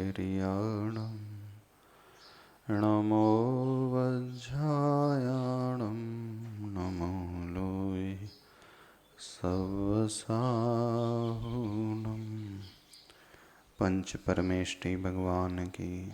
निर्याणं नमो वज्रायाणं नमो लोय सवसाहुणं। पंच परमेष्टि भगवान की,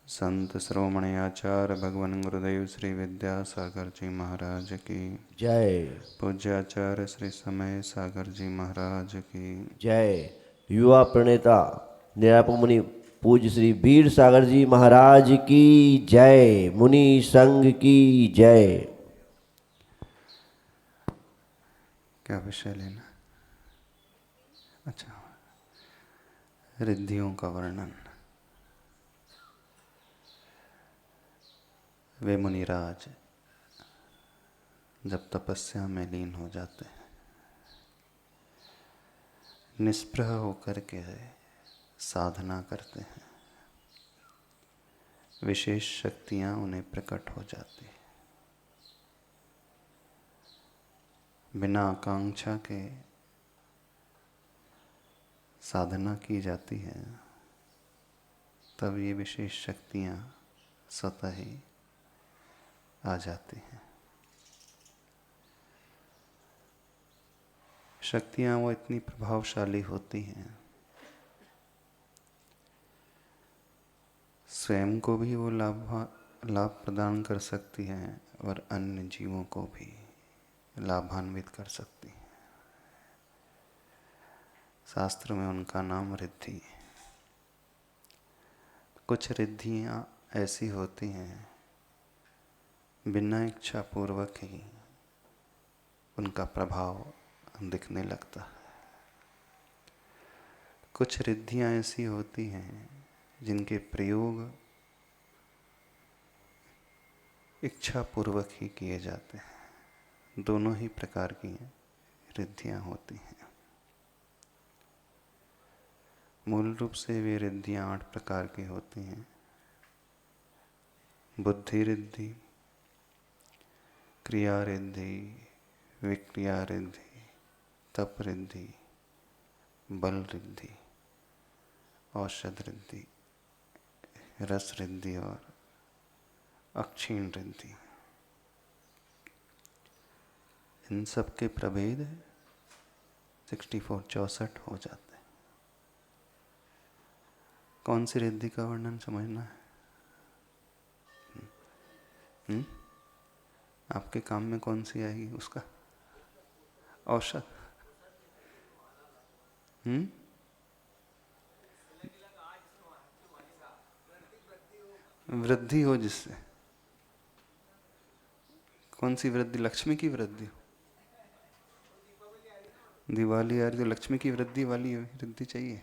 संत श्रोमणि आचार्य भगवान गुरुदेव श्री विद्यासागर जी महाराज की जय। पूज्याचार्य श्री समय सागर जी महाराज की जय। युवा प्रणेता निराप मुनि पूज्य श्री वीर सागर जी महाराज की जय। मुनि संघ की जय। क्या विषय लेना? अच्छा, रिद्धियों का वर्णन। वे मुनिराज जब तपस्या में लीन हो जाते हैं, निष्प्रह होकर के साधना करते हैं, विशेष शक्तियां उन्हें प्रकट हो जाती हैं। बिना आकांक्षा के साधना की जाती है, तब ये विशेष शक्तियां स्वतः ही आ जाती हैं। शक्तियां वो इतनी प्रभावशाली होती हैं, स्वयं को भी वो लाभ प्रदान कर सकती हैं और अन्य जीवों को भी लाभान्वित कर सकती हैं। शास्त्र में उनका नाम रिद्धि है। कुछ रिद्धियां ऐसी होती हैं, बिना इच्छा पूर्वक ही उनका प्रभाव दिखने लगता है। कुछ रिद्धियां ऐसी होती हैं जिनके प्रयोग इच्छा पूर्वक ही किए जाते हैं। दोनों ही प्रकार की रिद्धियां होती हैं। मूल रूप से वे रिद्धियां 8 प्रकार की होती हैं। बुद्धि रिद्धि, क्रिया रिद्धि, विक्रिया रिद्धि, तप रिद्धि, बल रिद्धि, औषध रिद्धि, रस रिद्धि और अक्षीण रिद्धि। इन सब के प्रभेद 64 हो जाते हैं। कौन सी रिद्धि का वर्णन समझना है? आपके काम में कौन सी आएगी उसका? औषध। वृद्धि हो जिससे। कौन सी वृद्धि? लक्ष्मी की वृद्धि हो। दिवाली आ रही तो लक्ष्मी की वृद्धि वाली वृद्धि चाहिए।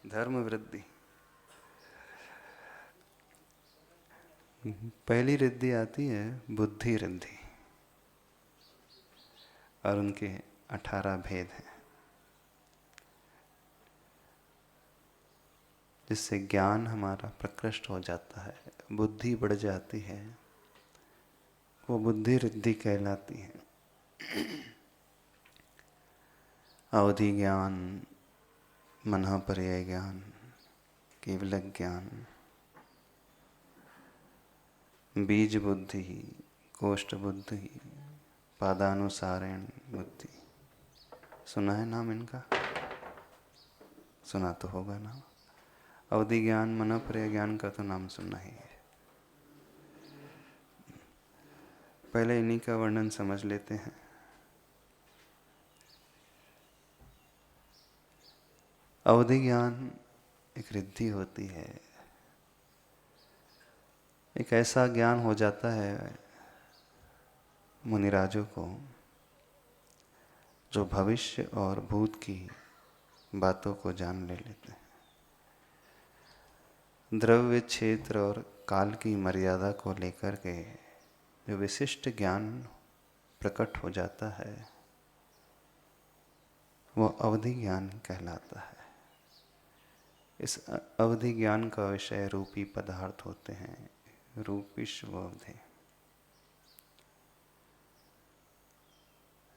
धर्म वृद्धि। पहली रिद्धि आती है बुद्धि रिद्धि, और उनके 18 भेद हैं, जिससे ज्ञान हमारा प्रकृष्ट हो जाता है, बुद्धि बढ़ जाती है। वो बुद्धि रिद्धि कहलाती है। अवधि ज्ञान, मनःपर्यय ज्ञान, केवल ज्ञान, बीज बुद्धि, कोष्ठ बुद्धि, पादानुसारेण बुद्धि। सुना है नाम इनका? सुना तो होगा ना। अवधि ज्ञान, मनःपर्यय ज्ञान का तो नाम सुनना ही है। पहले इन्हीं का वर्णन समझ लेते हैं। अवधि ज्ञान एक रिद्धि होती है। एक ऐसा ज्ञान हो जाता है मुनिराजों को, जो भविष्य और भूत की बातों को जान ले लेते हैं। द्रव्य, क्षेत्र और काल की मर्यादा को लेकर के जो विशिष्ट ज्ञान प्रकट हो जाता है, वो अवधि ज्ञान कहलाता है। इस अवधि ज्ञान का विषय रूपी पदार्थ होते हैं, रूपिष्व अवधि।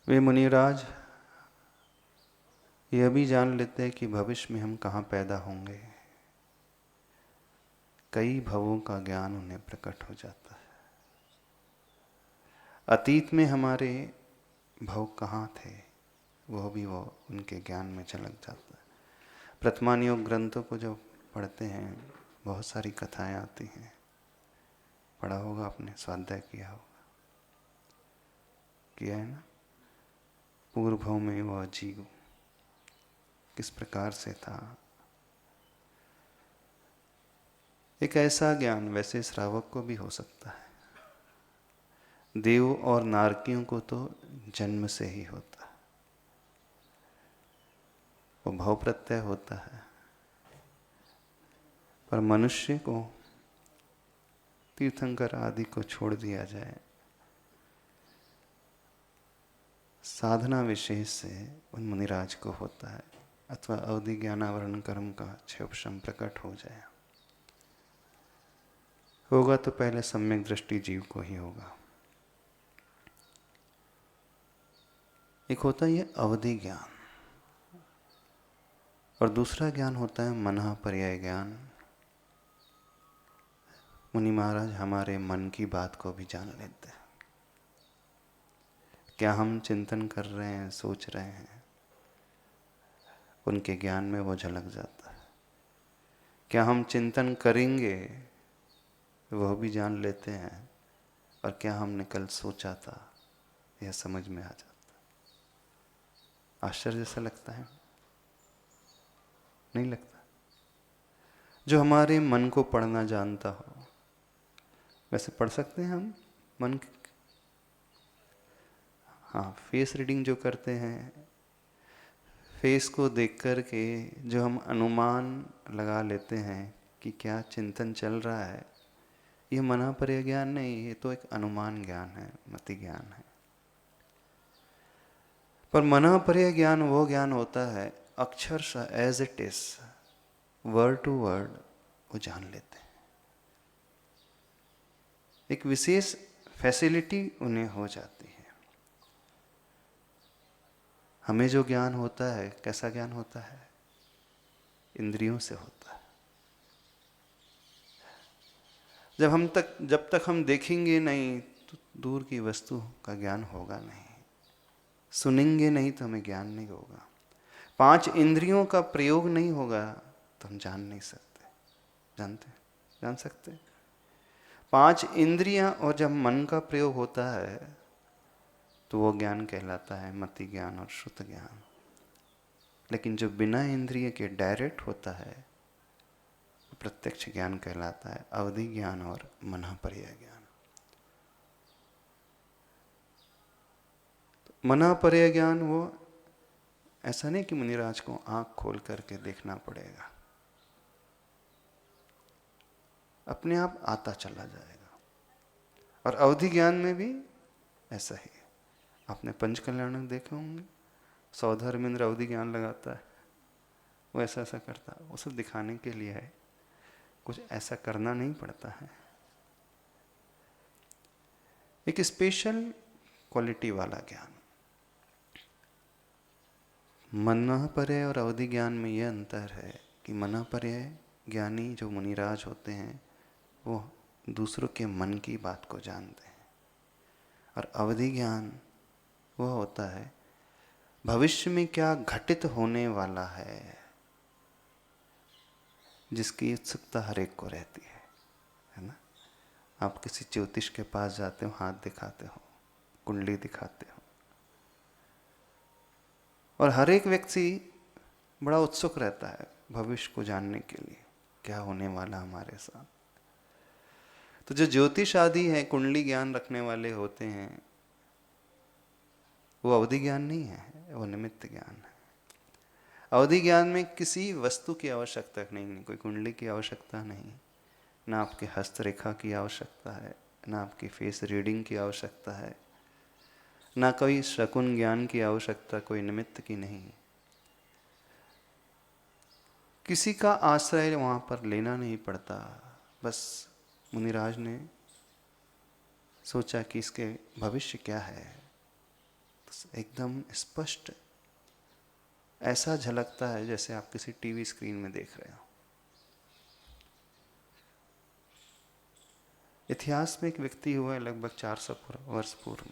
वे मुनिराज यह भी जान लेते हैं कि भविष्य में हम कहाँ पैदा होंगे। कई भवों का ज्ञान उन्हें प्रकट हो जाता है। अतीत में हमारे भव कहाँ थे वो भी वो उनके ज्ञान में झलक जाता है। प्रथमान योग ग्रंथों को जब पढ़ते हैं बहुत सारी कथाएं आती हैं। पढ़ा होगा आपने, स्वाध्याय किया होगा, किया है ना। पूर्व भव में वह जीव किस प्रकार से था। एक ऐसा ज्ञान वैसे श्रावक को भी हो सकता है। देव और नारकियों को तो जन्म से ही होता है, वो भव प्रत्यय होता है। पर मनुष्य को, तीर्थंकर आदि को छोड़ दिया जाए, साधना विशेष से उन मुनिराज को होता है, अथवा अवधि ज्ञानावरण कर्म का क्षोभशम प्रकट हो जाए। होगा तो पहले सम्यक दृष्टि जीव को ही होगा। एक होता है ये अवधि ज्ञान, और दूसरा ज्ञान होता है मनः पर्याय ज्ञान। मुनि महाराज हमारे मन की बात को भी जान लेते हैं। क्या हम चिंतन कर रहे हैं, सोच रहे हैं, उनके ज्ञान में वो झलक जाता है। क्या हम चिंतन करेंगे वह भी जान लेते हैं, और क्या हमने कल सोचा था यह समझ में आ जाता है। आश्चर्य जैसा लगता है, नहीं लगता? जो हमारे मन को पढ़ना जानता हो, वैसे पढ़ सकते हैं हम मन। हाँ, फेस रीडिंग जो करते हैं, फेस को देख कर के जो हम अनुमान लगा लेते हैं कि क्या चिंतन चल रहा है, ये मनः पर्याय ज्ञान नहीं, ये तो एक अनुमान ज्ञान है, मति ज्ञान है। पर मनः पर्याय ज्ञान वो ज्ञान होता है अक्षरशः as it is, word to word वो जान लेते हैं। एक विशेष फैसिलिटी उन्हें हो जाती है। हमें जो ज्ञान होता है, कैसा ज्ञान होता है? इंद्रियों से होता है। जब तक हम देखेंगे नहीं तो दूर की वस्तु का ज्ञान होगा नहीं। सुनेंगे नहीं तो हमें ज्ञान नहीं होगा। 5 इंद्रियों का प्रयोग नहीं होगा तो हम जान नहीं सकते। जान सकते? 5 इंद्रियां और जब मन का प्रयोग होता है तो वो ज्ञान कहलाता है मति ज्ञान और श्रुत ज्ञान। लेकिन जो बिना इंद्रिय के डायरेक्ट होता है प्रत्यक्ष ज्ञान कहलाता है अवधि ज्ञान और मनः पर्याय ज्ञान। तो मनः पर्याय ज्ञान वो ऐसा नहीं कि मुनिराज को आंख खोल करके देखना पड़ेगा, अपने आप आता चला जाएगा। और अवधि ज्ञान में भी ऐसा ही है। आपने पंचकल्याण देखे होंगे, सौधर्मेंद्र अवधि ज्ञान लगाता है, वो ऐसा ऐसा करता है, वो सब दिखाने के लिए है, कुछ ऐसा करना नहीं पड़ता है। एक स्पेशल क्वालिटी वाला ज्ञान। मनः पर्याय और अवधि ज्ञान में यह अंतर है कि मनः पर्याय ज्ञानी जो मुनिराज होते हैं वो दूसरों के मन की बात को जानते हैं, और अवधि ज्ञान वह होता है भविष्य में क्या घटित होने वाला है, जिसकी उत्सुकता हर एक को रहती है ना। आप किसी ज्योतिष के पास जाते हो, हाथ दिखाते हो, कुंडली दिखाते हो, और हर एक व्यक्ति बड़ा उत्सुक रहता है भविष्य को जानने के लिए, क्या होने वाला हमारे साथ। तो जो ज्योतिष आदि है, कुंडली ज्ञान रखने वाले होते हैं, वो अवधि ज्ञान नहीं है, वो निमित्त ज्ञान है। अवधि ज्ञान में किसी वस्तु की आवश्यकता नहीं, कोई कुंडली की आवश्यकता नहीं, ना आपके हस्तरेखा की आवश्यकता है, ना आपकी फेस रीडिंग की आवश्यकता है, ना कोई शकुन ज्ञान की आवश्यकता, कोई निमित्त की नहीं। किसी का आश्रय वहाँ पर लेना नहीं पड़ता। बस मुनिराज ने सोचा कि इसके भविष्य क्या है, तो एकदम स्पष्ट ऐसा झलकता है जैसे आप किसी टीवी स्क्रीन में देख रहे हो। इतिहास में एक व्यक्ति हुआ है लगभग 400 वर्ष पूर्व,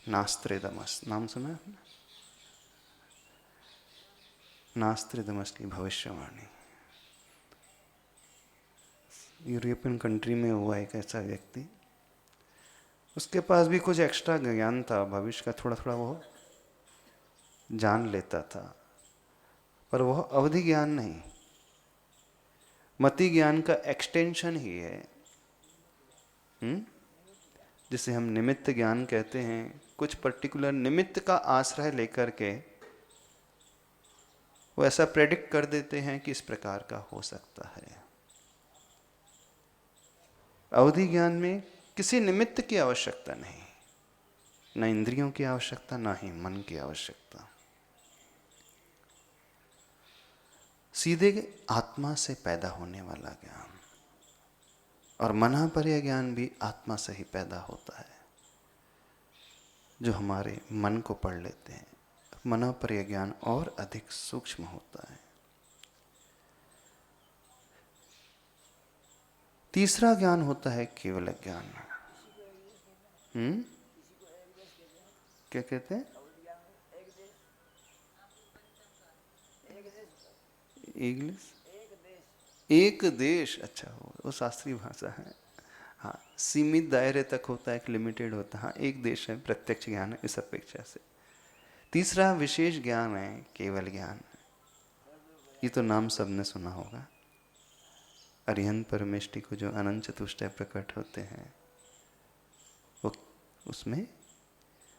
नास्त्रेदमस, नाम सुना है आपने? नास्त्रेदमस की भविष्यवाणी यूरोपियन कंट्री में हुआ एक ऐसा व्यक्ति, उसके पास भी कुछ एक्स्ट्रा ज्ञान था, भविष्य का थोड़ा थोड़ा वो जान लेता था, पर वह अवधि ज्ञान नहीं, मति ज्ञान का एक्सटेंशन ही है। जिसे हम निमित्त ज्ञान कहते हैं, कुछ पर्टिकुलर निमित्त का आश्रय लेकर के वो ऐसा प्रेडिक्ट कर देते हैं कि इस प्रकार का हो सकता है। अवधि ज्ञान में किसी निमित्त की आवश्यकता नहीं, न इंद्रियों की आवश्यकता, ना ही मन की आवश्यकता, सीधे आत्मा से पैदा होने वाला ज्ञान। और मनापर्य ज्ञान भी आत्मा से ही पैदा होता है, जो हमारे मन को पढ़ लेते हैं। मनापर्य ज्ञान और अधिक सूक्ष्म होता है। तीसरा ज्ञान होता है केवल ज्ञान। क्या कहते हैं? इंग्लिश एक देश, अच्छा वो शास्त्रीय भाषा है। हाँ, सीमित दायरे तक होता है, एक लिमिटेड होता है। हाँ, एक देश है, प्रत्यक्ष ज्ञान है इस अपेक्षा से। तीसरा विशेष ज्ञान है केवल ज्ञान। ये तो नाम सबने सुना होगा। अरिहंत परमेष्टि को जो अनंत चतुष्टय प्रकट होते हैं, वो उसमें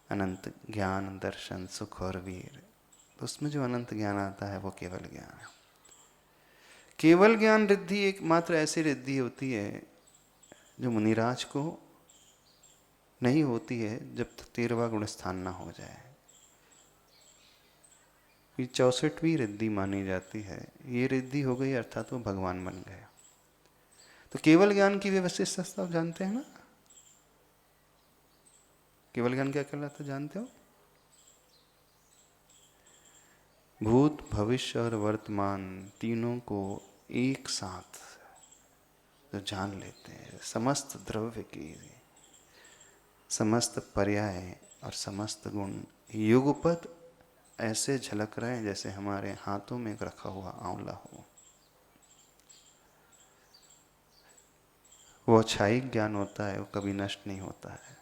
अनंत ज्ञान, दर्शन, सुख और वीर, तो उसमें जो अनंत ज्ञान आता है वो केवल ज्ञान है। केवल ज्ञान रिद्धि एकमात्र ऐसी रिद्धि होती है जो मुनिराज को नहीं होती है जब तक 13वां गुण स्थान ना हो जाए। ये 64वीं रिद्धि मानी जाती है। ये रिद्धि हो गई अर्थात वो भगवान बन गए। तो केवल ज्ञान की विशिष्टता आप जानते हैं ना? केवल ज्ञान क्या कहलाता है जानते हो? भूत, भविष्य और वर्तमान तीनों को एक साथ जो जान लेते हैं, समस्त द्रव्य की, समस्त पर्याय और समस्त गुण युगपत ऐसे झलक रहे हैं जैसे हमारे हाथों में रखा हुआ आंवला हो। वो अक्षाई ज्ञान होता है, वो कभी नष्ट नहीं होता है।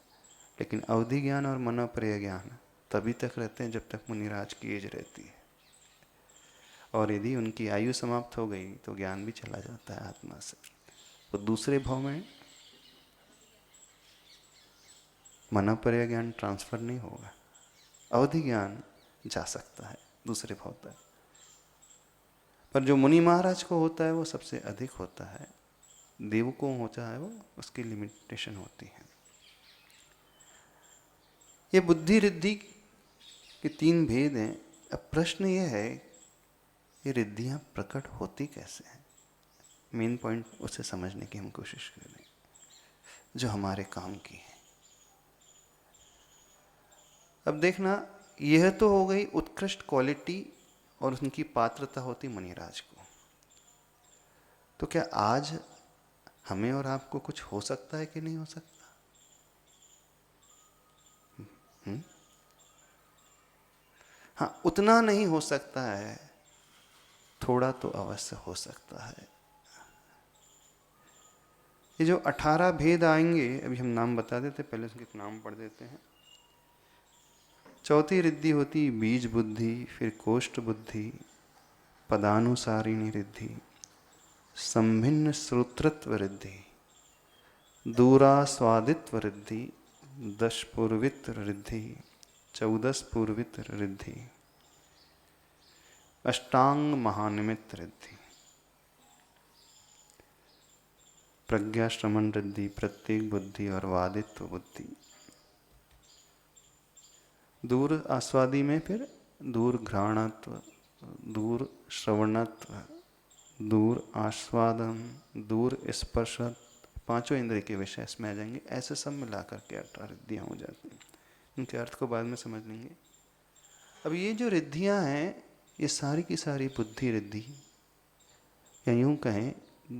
लेकिन अवधि ज्ञान और मनोप्रिय ज्ञान तभी तक रहते हैं जब तक मुनिराज की एज रहती है, और यदि उनकी आयु समाप्त हो गई तो ज्ञान भी चला जाता है आत्मा से। तो दूसरे भाव में मनोपर्य ज्ञान ट्रांसफर नहीं होगा, अवधि ज्ञान जा सकता है दूसरे भाव तक। पर जो मुनि महाराज को होता है वो सबसे अधिक होता है, देव को होता है वो, उसकी लिमिटेशन होती है। ये बुद्धि रिद्धि के 3 भेद हैं। अब प्रश्न ये है, ये रिद्धियां प्रकट होती कैसे हैं? मेन पॉइंट उसे समझने की हम कोशिश करें जो हमारे काम की है। अब देखना, यह तो हो गई उत्कृष्ट क्वालिटी और उनकी पात्रता होती मुनिराज को। तो क्या आज हमें और आपको कुछ हो सकता है कि नहीं हो सकता? हाँ, उतना नहीं हो सकता है, थोड़ा तो अवश्य हो सकता है। ये जो 18 भेद आएंगे, अभी हम नाम बता देते, पहले उसके नाम पढ़ देते हैं। चौथी रिद्धि होती बीज बुद्धि, फिर कोष्ठ बुद्धि, पदानुसारिणी रिद्धि, संभिन्न श्रोत्रत्व रिद्धि, दूरास्वादित्व रिद्धि, 10 पूर्वित रिद्धि, 14 पूर्वित रिद्धि, अष्टांग महानिमित्त रिद्धि, प्रज्ञा श्रमण रिद्धि, प्रत्येक बुद्धि और वादित्व बुद्धि। दूर आस्वादी में फिर दूर घ्राणत्व, दूर श्रवणत्व, दूर आस्वादन, दूर स्पर्श, 5 इंद्रिय के विषय इसमें आ जाएंगे। ऐसे सब मिला करके 18 रिद्धियाँ हो जाती हैं। इनके अर्थ को बाद में समझ लेंगे। अब ये जो रिद्धियां हैं, ये सारी की सारी बुद्धि रिद्धि, या यूं कहें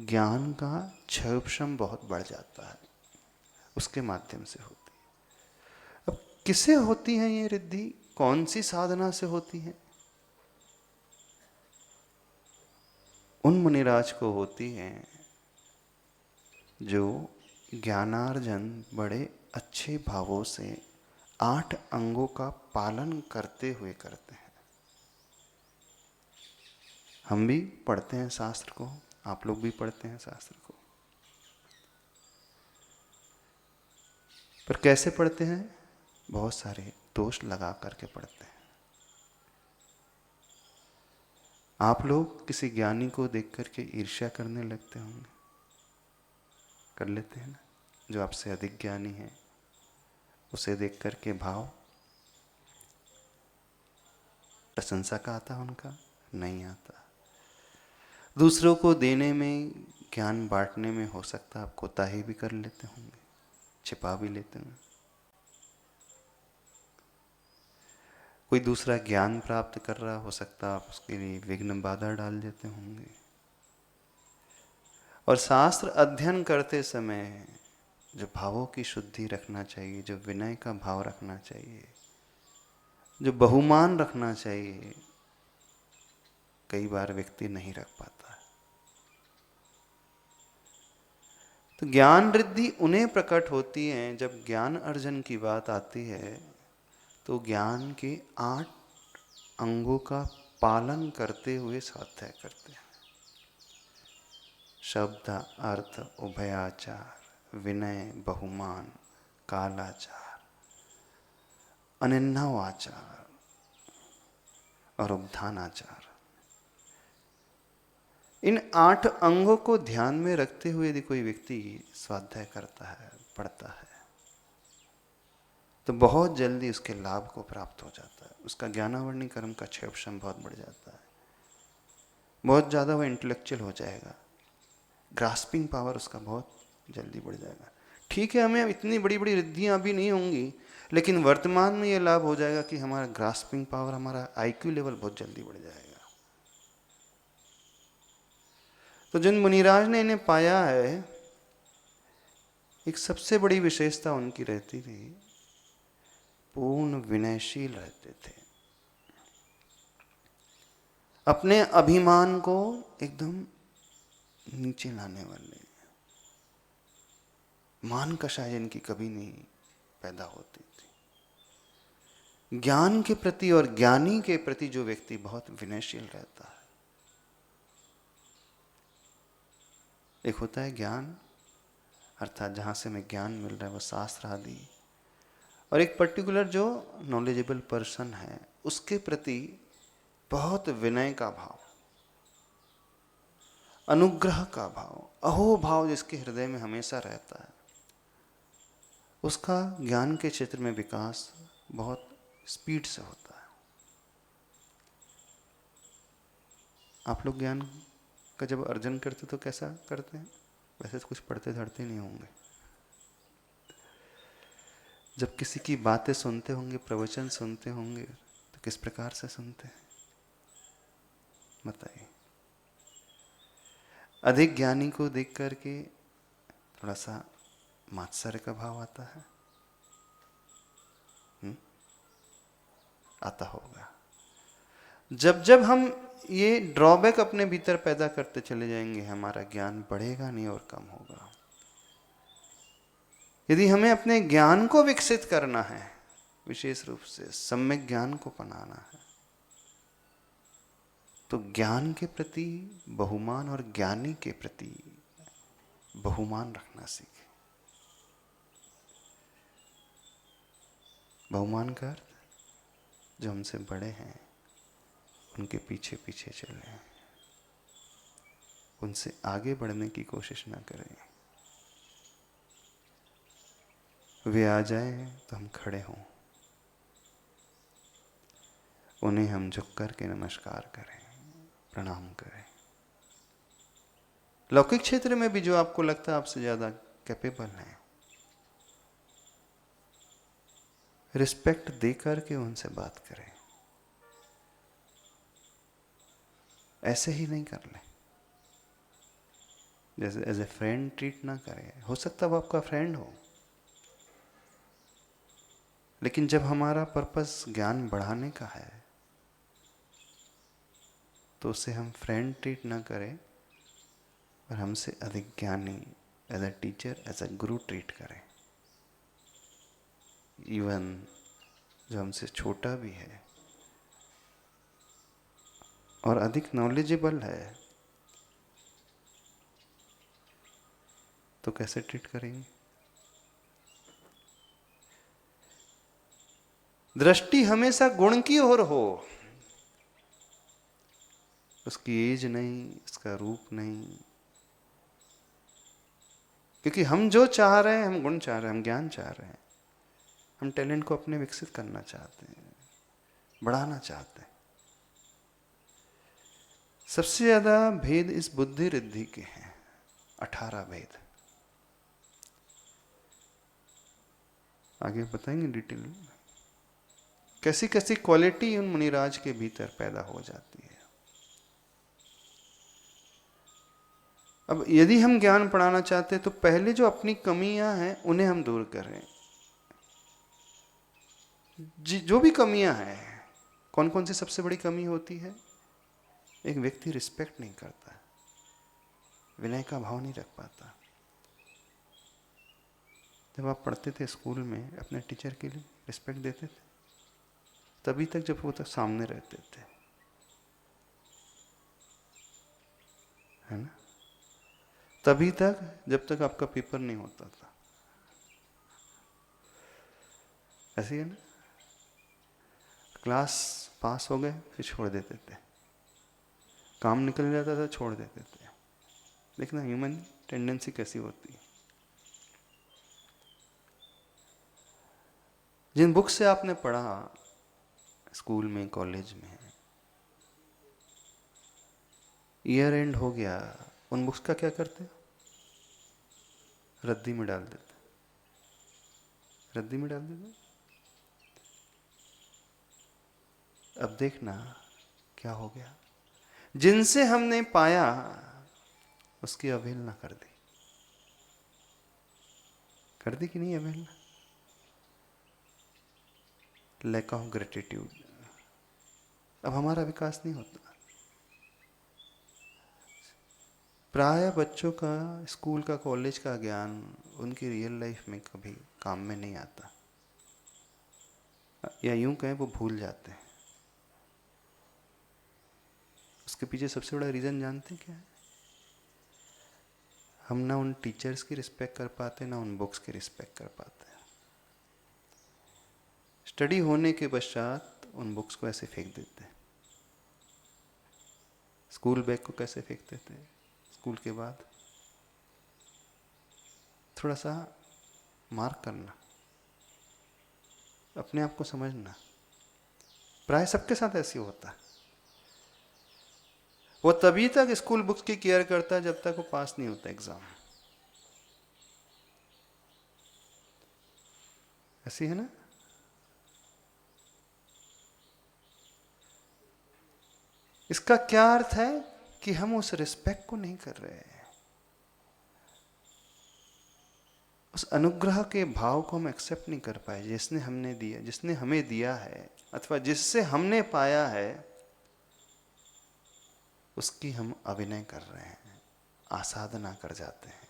ज्ञान का क्षयोपशम बहुत बढ़ जाता है, उसके माध्यम से होती है। अब किसे होती है ये रिद्धि, कौन सी साधना से होती है? उन मुनिराज को होती है जो ज्ञानार्जन बड़े अच्छे भावों से 8 अंगों का पालन करते हुए करते हैं। हम भी पढ़ते हैं शास्त्र को, आप लोग भी पढ़ते हैं शास्त्र को, पर कैसे पढ़ते हैं? बहुत सारे दोष लगा करके पढ़ते हैं। आप लोग किसी ज्ञानी को देख करके ईर्ष्या करने लगते होंगे, कर लेते हैं ना? जो आपसे अधिक ज्ञानी है उसे देख करके भाव प्रशंसा का आता, उनका नहीं आता। दूसरों को देने में, ज्ञान बांटने में हो सकता है आप कोताही भी कर लेते होंगे, छिपा भी लेते हैं। कोई दूसरा ज्ञान प्राप्त कर रहा हो सकता है, आप उसके लिए विघ्न बाधा डाल देते होंगे। और शास्त्र अध्ययन करते समय जो भावों की शुद्धि रखना चाहिए, जो विनय का भाव रखना चाहिए, जो बहुमान रखना चाहिए, कई बार व्यक्ति नहीं रख पाता है। तो ज्ञान रिद्धि उन्हें प्रकट होती है जब ज्ञान अर्जन की बात आती है, तो ज्ञान के 8 अंगों का पालन करते हुए स्वाध्याय करते हैं। शब्द, अर्थ, उभयाचार, विनय, बहुमान, कालाचार, अनिन्नावाचार और उपधानाचार। इन 8 अंगों को ध्यान में रखते हुए यदि कोई व्यक्ति स्वाध्याय करता है, पढ़ता है, तो बहुत जल्दी उसके लाभ को प्राप्त हो जाता है। उसका ज्ञानावरणी कर्म का क्षयोपशम बहुत बढ़ जाता है, बहुत ज़्यादा वह इंटेलेक्चुअल हो जाएगा, ग्रास्पिंग पावर उसका बहुत जल्दी बढ़ जाएगा। ठीक है, हमें इतनी बड़ी बड़ी रिद्धियाँ अभी नहीं होंगी, लेकिन वर्तमान में ये लाभ हो जाएगा कि हमारा ग्रास्पिंग पावर, हमारा IQ लेवल बहुत जल्दी बढ़ जाएगा। तो जिन मुनिराज ने इन्हें पाया है, एक सबसे बड़ी विशेषता उनकी रहती थी, पूर्ण विनयशील रहते थे। अपने अभिमान को एकदम नीचे लाने वाले, मान कषाय जिनकी कभी नहीं पैदा होती थी। ज्ञान के प्रति और ज्ञानी के प्रति जो व्यक्ति बहुत विनयशील रहता है, एक होता है ज्ञान अर्थात जहाँ से हमें ज्ञान मिल रहा है वो शास्त्र आदि, और एक पर्टिकुलर जो नॉलेजेबल पर्सन है उसके प्रति बहुत विनय का भाव, अनुग्रह का भाव, अहो भाव जिसके हृदय में हमेशा रहता है, उसका ज्ञान के क्षेत्र में विकास बहुत स्पीड से होता है। आप लोग ज्ञान का जब अर्जन करते तो कैसा करते हैं? वैसे तो कुछ पढ़ते धड़ते नहीं होंगे। जब किसी की बातें सुनते होंगे, प्रवचन सुनते होंगे, तो किस प्रकार से सुनते हैं बताइए? अधिक ज्ञानी को देख करके थोड़ा सा मात्सर्य का भाव आता है, आता होगा। जब जब हम ये ड्रॉबैक अपने भीतर पैदा करते चले जाएंगे, हमारा ज्ञान बढ़ेगा नहीं और कम होगा। यदि हमें अपने ज्ञान को विकसित करना है, विशेष रूप से सम्यक ज्ञान को अपनाना है, तो ज्ञान के प्रति बहुमान और ज्ञानी के प्रति बहुमान रखना सीखें। बहुमान का अर्थ, जो हमसे बड़े हैं उनके पीछे पीछे चलें, उनसे आगे बढ़ने की कोशिश ना करें। वे आ जाएं तो हम खड़े हों, उन्हें हम झुक करके नमस्कार करें, प्रणाम करें। लौकिक क्षेत्र में भी जो आपको लगता है आपसे ज़्यादा कैपेबल है, रिस्पेक्ट दे करके उनसे बात करें। ऐसे ही नहीं कर ले, जैसे एज ए फ्रेंड ट्रीट ना करे। हो सकता है वो आपका फ्रेंड हो, लेकिन जब हमारा पर्पस ज्ञान बढ़ाने का है तो उसे हम फ्रेंड ट्रीट ना करें और हमसे अधिक ज्ञानी as a teacher, as a guru treat करें। इवन जो हमसे छोटा भी है और अधिक नॉलेजेबल है तो कैसे ट्रीट करेंगे? दृष्टि हमेशा गुण की ओर हो, उसकी एज नहीं, उसका रूप नहीं। क्योंकि हम जो चाह रहे हैं, हम गुण चाह रहे हैं, हम ज्ञान चाह रहे हैं, हम टैलेंट को अपने विकसित करना चाहते हैं, बढ़ाना चाहते हैं। सबसे ज्यादा भेद इस बुद्धि रिद्धि के हैं, 18 भेद। आगे बताएंगे डिटेल में कैसी कैसी क्वालिटी उन मुनिराज के भीतर पैदा हो जाती है। अब यदि हम ज्ञान पढ़ाना चाहते हैं तो पहले जो अपनी कमियां हैं उन्हें हम दूर करें। जो भी कमियां हैं, कौन कौन सी सबसे बड़ी कमी होती है? एक व्यक्ति रिस्पेक्ट नहीं करता, विनय का भाव नहीं रख पाता। जब आप पढ़ते थे स्कूल में, अपने टीचर के लिए रिस्पेक्ट देते थे तभी तक जब वो तो सामने रहते थे, है ना? तभी तक जब तक आपका पेपर नहीं होता था। ऐसे ही है ना? क्लास पास हो गए फिर छोड़ देते थे, काम निकल जाता था छोड़ देते थे। देखना ह्यूमन टेंडेंसी कैसी होती है। जिन बुक से आपने पढ़ा स्कूल में, कॉलेज में, ईयर एंड हो गया, उन बुक्स का क्या करते? रद्दी में डाल देते, रद्दी में डाल देते। अब देखना क्या हो गया, जिनसे हमने पाया उसकी अवहेलना कर दी। कर दी कि नहीं अवहेलना? Lack of gratitude. अब हमारा विकास नहीं होता। प्राय बच्चों का स्कूल का, कॉलेज का ज्ञान उनकी रियल लाइफ में कभी काम में नहीं आता, या यूं कहें वो भूल जाते हैं। उसके पीछे सबसे बड़ा रीज़न जानते हैं क्या है? हम ना उन टीचर्स की रिस्पेक्ट कर पाते, ना उन बुक्स की रिस्पेक्ट कर पाते। स्टडी होने के पश्चात उन बुक्स को ऐसे फेंक देते। स्कूल बैग को कैसे फेंक देते? स्कूल के बाद थोड़ा सा मार्क करना, अपने आप को समझना। प्राय सबके साथ ऐसे होता है। वो तभी तक स्कूल बुक्स की केयर करता है जब तक वो पास नहीं होता एग्जाम। ऐसी है ना? इसका क्या अर्थ है? कि हम उस रिस्पेक्ट को नहीं कर रहे हैं, उस अनुग्रह के भाव को हम एक्सेप्ट नहीं कर पाए जिसने हमने दिया, जिसने हमें दिया है, अथवा जिससे हमने पाया है, उसकी हम अभिनय कर रहे हैं, आसाधना कर जाते हैं,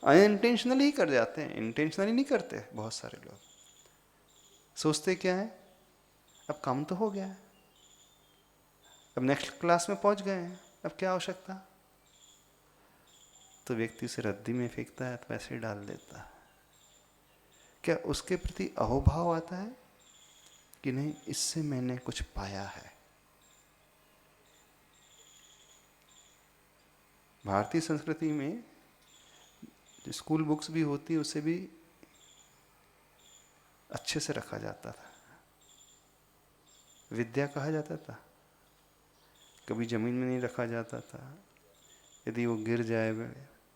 अनइंटेंशनली ही कर जाते हैं, इंटेंशनली नहीं करते। बहुत सारे लोग सोचते क्या है, अब काम तो हो गया है, अब नेक्स्ट क्लास में पहुंच गए हैं, अब क्या आवश्यकता, तो व्यक्ति उसे रद्दी में फेंकता है तो ऐसे डाल देता है। क्या उसके प्रति अहोभाव आता है कि नहीं, इससे मैंने कुछ पाया है? भारतीय संस्कृति में जो स्कूल बुक्स भी होती है उसे भी अच्छे से रखा जाता था, विद्या कहा जाता था, कभी जमीन में नहीं रखा जाता था। यदि वो गिर जाए,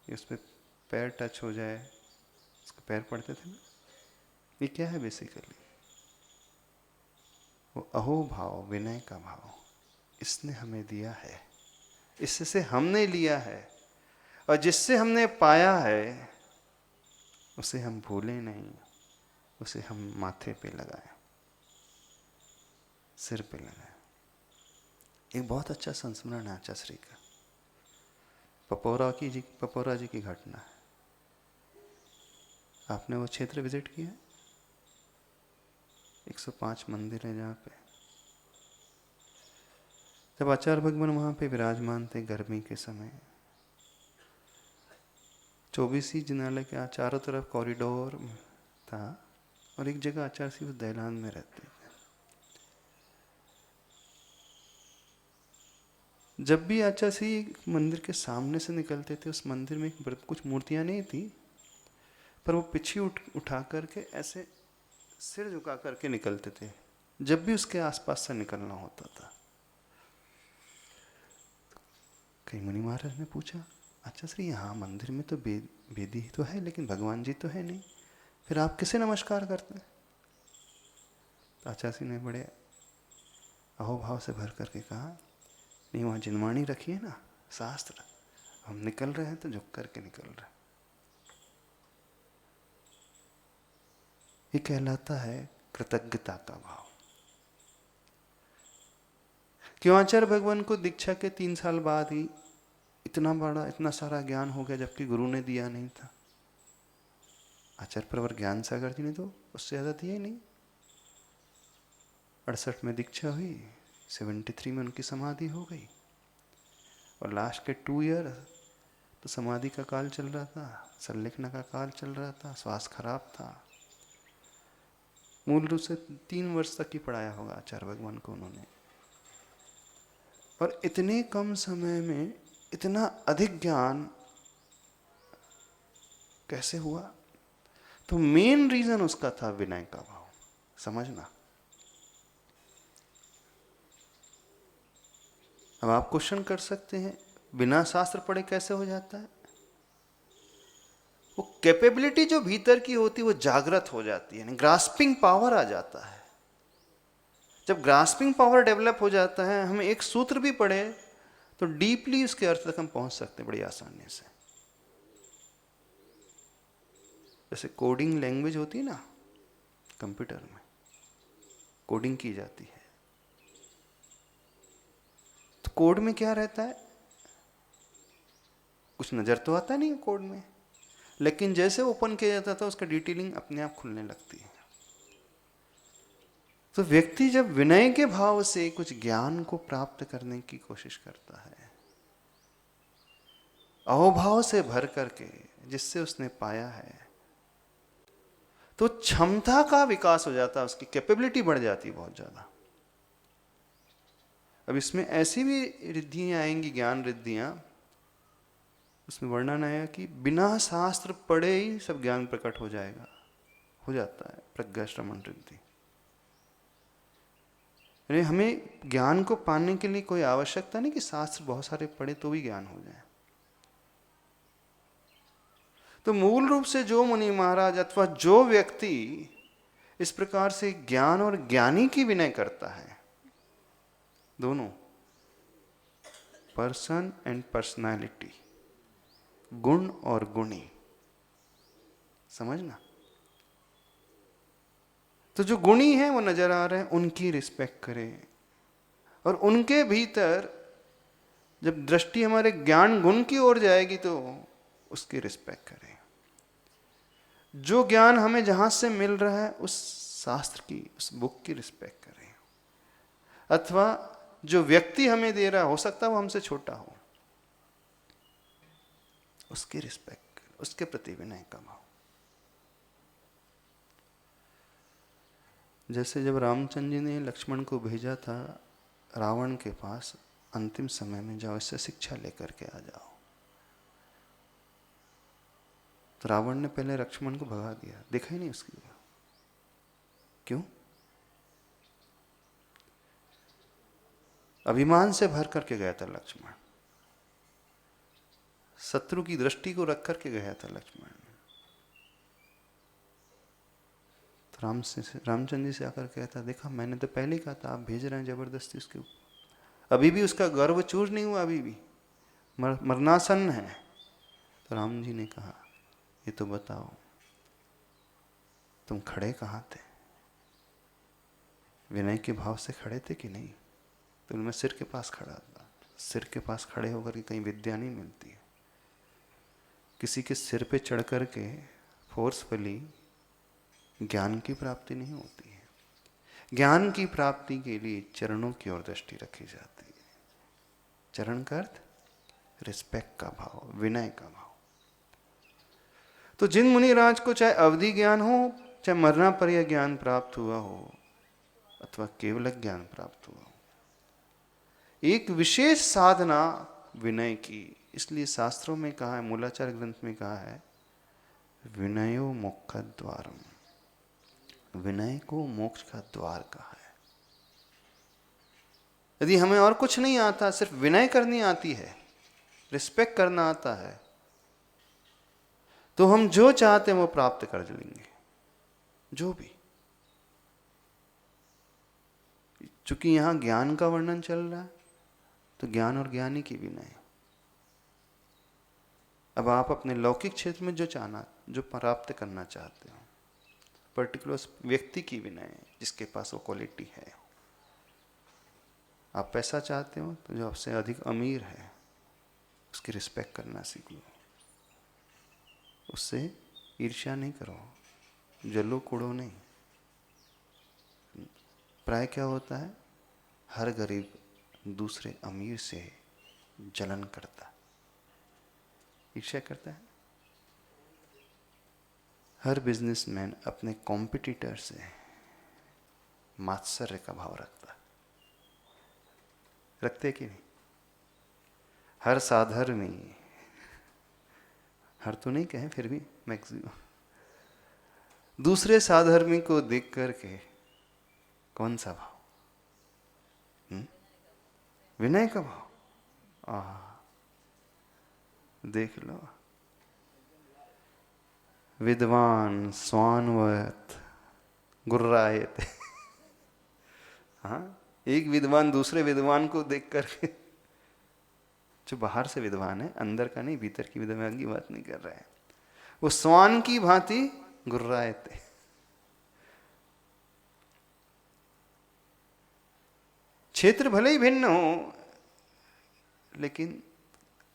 उस पर पैर टच हो जाए, उसके पैर पड़ते थे ना। ये क्या है बेसिकली? वो अहो भाव, विनय का भाव इसने हमें दिया है, इससे हमने लिया है, और जिससे हमने पाया है उसे हम भूले नहीं, उसे हम माथे पे लगाए, सिर पे लगाए। एक बहुत अच्छा संस्मरण है आचार्य का, पपौरा जी की घटना है। आपने वो क्षेत्र विजिट किया? 105 मंदिर है जहाँ पे। जब आचार्य भगवान वहाँ पे विराजमान थे गर्मी के समय, 24 जिनालय के चारों तरफ कॉरिडोर था, और एक जगह आचार्य सी उस दैलान में रहते थे। जब भी आचार्य सी मंदिर के सामने से निकलते थे, उस मंदिर में कुछ मूर्तियां नहीं थी, पर वो पीछे उठा करके ऐसे सिर झुका करके निकलते थे जब भी उसके आसपास से निकलना होता था। कई मुनि महाराज ने पूछा, अच्छा श्री यहाँ मंदिर में तो वेदी तो है लेकिन भगवान जी तो है नहीं, फिर आप किसे नमस्कार करते हैं? तो आचार्य ने बड़े अहोभाव से भर करके कहा, नहीं वहाँ जिनवाणी रखी है ना, शास्त्र, हम निकल रहे हैं तो झुक करके निकल रहे हैं। ये कहलाता है कृतज्ञता का भाव। क्यों आचार्य भगवान को दीक्षा के 3 साल बाद ही इतना सारा ज्ञान हो गया, जबकि गुरु ने दिया नहीं था। आचार्य प्रवर ज्ञान सागर जी ने तो उससे ज्यादा दिया ही नहीं। 68 में दीक्षा हुई, 73 में उनकी समाधि हो गई, और लास्ट के 2 ईयर तो समाधि का काल चल रहा था, संलेखना का काल चल रहा था, स्वास्थ्य खराब था। मूल रूप से 3 वर्ष तक ही पढ़ाया होगा आचार्य भगवान को उन्होंने, और इतने कम समय में इतना अधिक ज्ञान कैसे हुआ? तो मेन रीजन उसका था विनय का भाव। समझना। अब आप क्वेश्चन कर सकते हैं, बिना शास्त्र पढ़े कैसे हो जाता है? वो कैपेबिलिटी जो भीतर की होती है वो जागृत हो जाती है, ग्रास्पिंग पावर आ जाता है। जब ग्रास्पिंग पावर डेवलप हो जाता है, हम एक सूत्र भी पढ़े तो डीपली उसके अर्थ तक हम पहुंच सकते हैं बड़ी आसानी से। जैसे कोडिंग लैंग्वेज होती है ना, कंप्यूटर में कोडिंग की जाती है, तो कोड में क्या रहता है? कुछ नजर तो आता नहीं है कोड में, लेकिन जैसे ओपन किया जाता था उसका डिटेलिंग अपने आप खुलने लगती है। तो व्यक्ति जब विनय के भाव से कुछ ज्ञान को प्राप्त करने की कोशिश करता है, अहोभाव से भर करके जिससे उसने पाया है, तो क्षमता का विकास हो जाता है, उसकी कैपेबिलिटी बढ़ जाती है बहुत ज्यादा। अब इसमें ऐसी भी रिद्धियां आएंगी, ज्ञान रिद्धियां, उसमें वर्णन आया कि बिना शास्त्र पढ़े ही सब ज्ञान प्रकट हो जाएगा, हो जाता है प्रज्ञा श्रवण रिद्धि। हमें ज्ञान को पाने के लिए कोई आवश्यकता नहीं कि शास्त्र बहुत सारे पढ़े तो भी ज्ञान हो जाए। तो मूल रूप से जो मुनि महाराज अथवा जो व्यक्ति इस प्रकार से ज्ञान और ज्ञानी की विनय करता है, दोनों पर्सन एंड पर्सनालिटी, गुण और गुणी, समझना। तो जो गुणी हैं वो नजर आ रहे हैं, उनकी रिस्पेक्ट करें, और उनके भीतर जब दृष्टि हमारे ज्ञान गुण की ओर जाएगी तो उसकी रिस्पेक्ट करें। जो ज्ञान हमें जहां से मिल रहा है उस शास्त्र की, उस बुक की रिस्पेक्ट करें, अथवा जो व्यक्ति हमें दे रहा, हो सकता है वो हमसे छोटा हो, उसकी रिस्पेक्ट, उसके प्रति विनय का भाव। जैसे जब रामचंद्र जी ने लक्ष्मण को भेजा था रावण के पास, अंतिम समय में जाओ इससे शिक्षा लेकर के आ जाओ, तो रावण ने पहले लक्ष्मण को भगा दिया, देखा ही नहीं उसकी। क्यों? अभिमान से भर करके गया था लक्ष्मण, शत्रु की दृष्टि को रख करके गया था लक्ष्मण। तो रामचंद्र जी से आकर कहता, देखा मैंने तो पहले ही कहा था, आप भेज रहे हैं जबरदस्ती उसके ऊपर, अभी भी उसका गर्व चूर नहीं हुआ, अभी भी मरनासन्न है। तो राम जी ने कहा, ये तो बताओ तुम खड़े कहाँ थे, विनय के भाव से खड़े थे कि नहीं? तो मैं सिर के पास खड़ा था। सिर के पास खड़े होकर के कहीं विद्या नहीं मिलती है। किसी के सिर पे चढ़ कर के फोर्सफुली ज्ञान की प्राप्ति नहीं होती है। ज्ञान की प्राप्ति के लिए चरणों की ओर दृष्टि रखी जाती है। चरण का अर्थ रिस्पेक्ट का भाव, विनय का भाव। तो जिन मुनिराज को चाहे अवधि ज्ञान हो, चाहे मरना पर यह ज्ञान प्राप्त हुआ हो, अथवा केवल ज्ञान प्राप्त हुआ हो, एक विशेष साधना विनय की। इसलिए शास्त्रों में कहा है, मूलाचार ग्रंथ में कहा है, विनयो मोक्ष द्वारम, विनय को मोक्ष का द्वार कहा है। यदि हमें और कुछ नहीं आता, सिर्फ विनय करनी आती है, रिस्पेक्ट करना आता है, तो हम जो चाहते हैं वो प्राप्त कर लेंगे, जो भी। चूंकि यहां ज्ञान का वर्णन चल रहा है, तो ज्ञान और ज्ञानी की विनय। अब आप अपने लौकिक क्षेत्र में जो प्राप्त करना चाहते हो, पर्टिकुलर व्यक्ति की विनय, जिसके पास वो क्वालिटी है। आप पैसा चाहते हो तो जो आपसे अधिक अमीर है उसकी रिस्पेक्ट करना सीख लो, उससे ईर्ष्या नहीं करो, जलो कुड़ो नहीं। प्राय क्या होता है, हर गरीब दूसरे अमीर से जलन करता, ईर्ष्या करता है। हर बिजनेसमैन अपने कॉम्पिटिटर से मात्सर्य का भाव रखता, रखते कि नहीं? हर साधर्मी, हर तो नहीं कहें, फिर भी मैक्सिमम, दूसरे साधर्मी को देख करके कौन सा भाव? विनय का भाव। देख लो, विद्वान स्वानवत गुर्रायत। हाँ, एक विद्वान दूसरे विद्वान को देख करके, जो बाहर से विद्वान है, अंदर का नहीं, भीतर की विद्वान की बात नहीं कर रहा है, वो स्वान की भांति गुर्रायत है। क्षेत्र भले ही भिन्न हो, लेकिन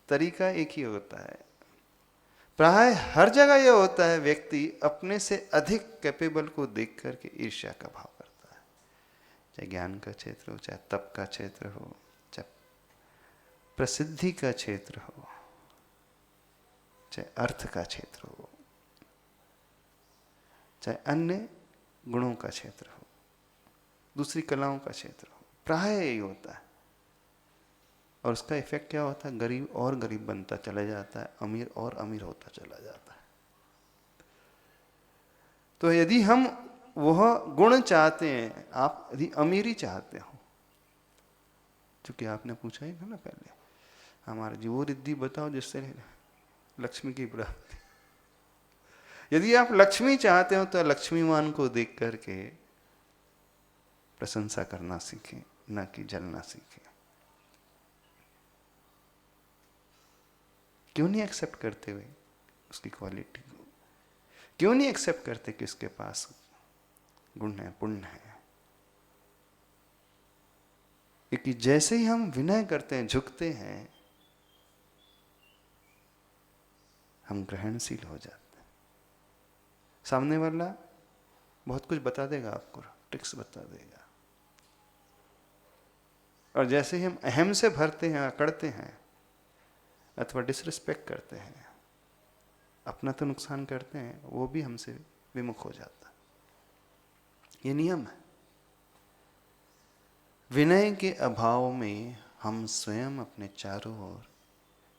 तरीका एक ही होता है। प्राय हर जगह यह होता है, व्यक्ति अपने से अधिक कैपेबल को देख करके ईर्ष्या का भाव करता है। चाहे ज्ञान का क्षेत्र हो, चाहे तप का क्षेत्र हो, चाहे प्रसिद्धि का क्षेत्र हो, चाहे अर्थ का क्षेत्र हो, चाहे अन्य गुणों का क्षेत्र हो, दूसरी कलाओं का क्षेत्र हो, प्राय यही होता है। और उसका इफेक्ट क्या होता है? गरीब और गरीब बनता चला जाता है, अमीर और अमीर होता चला जाता है। तो यदि हम वह गुण चाहते हैं, आप यदि अमीरी चाहते हो, चूंकि आपने पूछा ही था ना पहले, हमारे जी वो रिद्धि बताओ जिससे लक्ष्मी की प्राप्ति। यदि आप लक्ष्मी चाहते हो तो लक्ष्मीवान को देख करके प्रशंसा करना सीखें, न कि जलना सीखें। क्यों नहीं एक्सेप्ट करते हुए उसकी क्वालिटी को? क्यों नहीं एक्सेप्ट करते कि उसके पास गुण है, पुण्य है? क्योंकि जैसे ही हम विनय करते हैं, झुकते हैं, हम ग्रहणशील हो जाते हैं। सामने वाला बहुत कुछ बता देगा आपको, ट्रिक्स बता देगा, और जैसे ही हम अहम से भरते हैं, अकड़ते हैं, अथवा डिसरिस्पेक्ट करते हैं, अपना तो नुकसान करते हैं, वो भी हमसे विमुख हो जाता। ये नियम है। विनय के अभाव में हम स्वयं अपने चारों ओर